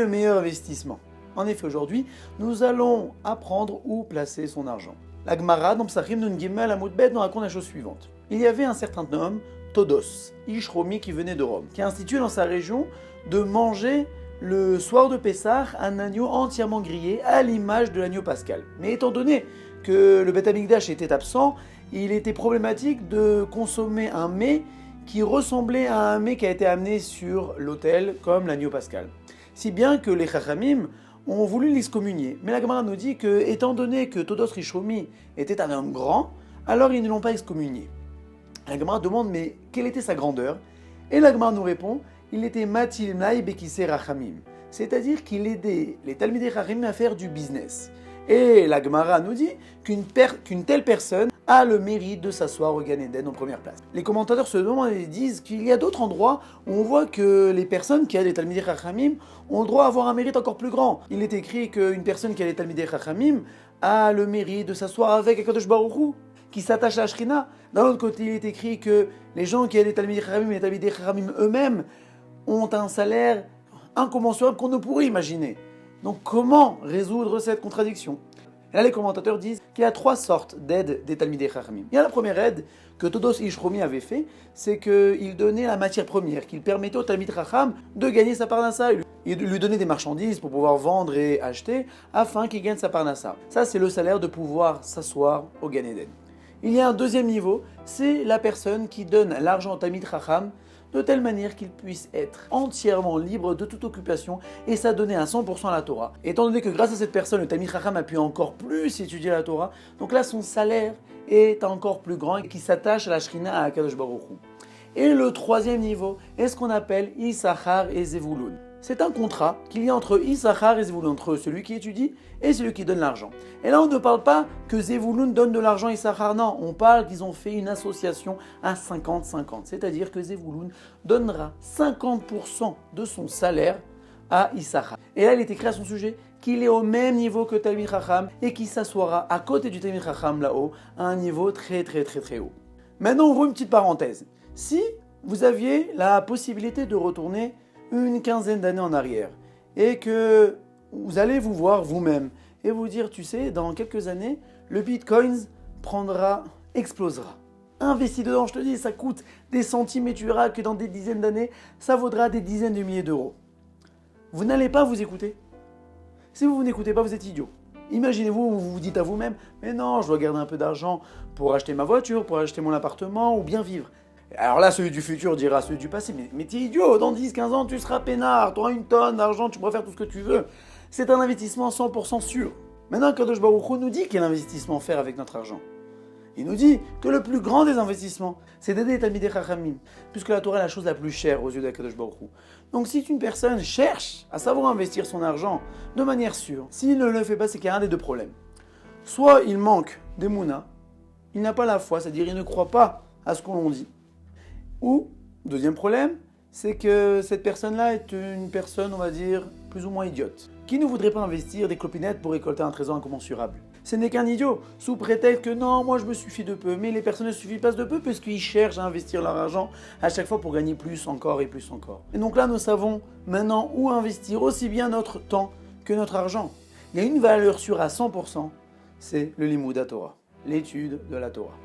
le meilleur investissement? En effet, aujourd'hui, nous allons apprendre où placer son argent. La Gemara dans Psachim Nun Gimel Amud Bet nous raconte la chose suivante. Il y avait un certain homme, Todos, Ish Romi, qui venait de Rome, qui a institué dans sa région de manger le soir de Pessah un agneau entièrement grillé à l'image de l'agneau pascal. Mais étant donné que le Beth Amikdash était absent, il était problématique de consommer un mets qui ressemblait à un mets qui a été amené sur l'autel comme l'agneau pascal. Si bien que les Chachamim ont voulu l'excommunier. Mais la Gemara nous dit que, étant donné que Todos Rishomi était un homme grand, alors ils ne l'ont pas excommunié. La Gemara demande mais quelle était sa grandeur? Et la Gemara nous répond, il était Matil Mlai Bekisei Rachamim, c'est-à-dire qu'il aidait les Talmidei Chachamim à faire du business. Et la Gemara nous dit qu'une telle personne a le mérite de s'asseoir au Gan Eden en première place. Les commentateurs se demandent et disent qu'il y a d'autres endroits où on voit que les personnes qui ont des Talmidei Chachamim ont le droit d'avoir un mérite encore plus grand. Il est écrit qu'une personne qui a des Talmidei Chachamim a le mérite de s'asseoir avec Akadosh Baruch Hu, qui s'attache à la Shrina. D'un autre côté, il est écrit que les gens qui ont des Talmidei Chachamim et les Talmidei Chachamim eux-mêmes ont un salaire incommensurable qu'on ne pourrait imaginer. Donc comment résoudre cette contradiction? Et là, les commentateurs disent qu'il y a trois sortes d'aides des Talmidei Chachamim. Il y a la première aide que Todos Ish Romi avait fait, c'est qu'il donnait la matière première, qu'il permettait au Talmid Chacham de gagner sa parnassa. Il lui donnait des marchandises pour pouvoir vendre et acheter, afin qu'il gagne sa parnassa. Ça, c'est le salaire de pouvoir s'asseoir au Gan Eden. Il y a un deuxième niveau, c'est la personne qui donne l'argent au Talmid Chacham de telle manière qu'il puisse être entièrement libre de toute occupation et s'adonner à 100% à la Torah. Étant donné que grâce à cette personne, le Talmid Chacham a pu encore plus étudier la Torah, donc là son salaire est encore plus grand et qui s'attache à la Shrina, à Akadosh Baruch Hu. Et le troisième niveau est ce qu'on appelle Issachar et Zevulun. C'est un contrat qu'il y a entre Issachar et Zevulun, entre celui qui étudie et celui qui donne l'argent. Et là, on ne parle pas que Zevulun donne de l'argent à Issachar, non, on parle qu'ils ont fait une association à 50-50. C'est-à-dire que Zevulun donnera 50% de son salaire à Issachar. Et là, il est écrit à son sujet qu'il est au même niveau que Talmid Chacham et qu'il s'assoira à côté du Talmid Chacham là-haut, à un niveau très haut. Maintenant, on ouvre une petite parenthèse. Si vous aviez la possibilité de retourner une quinzaine d'années en arrière et que vous allez vous voir vous-même et vous dire, tu sais, dans quelques années, le Bitcoin explosera. Investis dedans, je te dis, ça coûte des centimes et tu verras que dans des dizaines d'années, ça vaudra des dizaines de milliers d'euros. Vous n'allez pas vous écouter. Si vous n'écoutez pas, vous êtes idiot. Imaginez-vous, vous vous dites à vous-même, mais non, je dois garder un peu d'argent pour acheter ma voiture, pour acheter mon appartement ou bien vivre. Alors là, celui du futur dira à celui du passé, mais t'es idiot, dans 10-15 ans, tu seras peinard, tu auras une tonne d'argent, tu pourras faire tout ce que tu veux. C'est un investissement 100% sûr. Maintenant, Kadosh Baruch Hu nous dit quel investissement faire avec notre argent. Il nous dit que le plus grand des investissements, c'est d'aider les Talmidei Chachamim, puisque la Torah est la chose la plus chère aux yeux d'Akadosh Baruch Hu. Donc si une personne cherche à savoir investir son argent de manière sûre, s'il ne le fait pas, c'est qu'il y a un des deux problèmes. Soit il manque d'Emouna, il n'a pas la foi, c'est-à-dire il ne croit pas à ce qu'on dit. Ou, deuxième problème, c'est que cette personne-là est une personne, on va dire, plus ou moins idiote, qui ne voudrait pas investir des clopinettes pour récolter un trésor incommensurable. Ce n'est qu'un idiot, sous prétexte que non, moi je me suffis de peu, mais les personnes ne suffisent pas de peu parce qu'ils cherchent à investir leur argent à chaque fois pour gagner plus encore et plus encore. Et donc là, nous savons maintenant où investir aussi bien notre temps que notre argent. Il y a une valeur sûre à 100%, c'est le Limud HaTorah, l'étude de la Torah.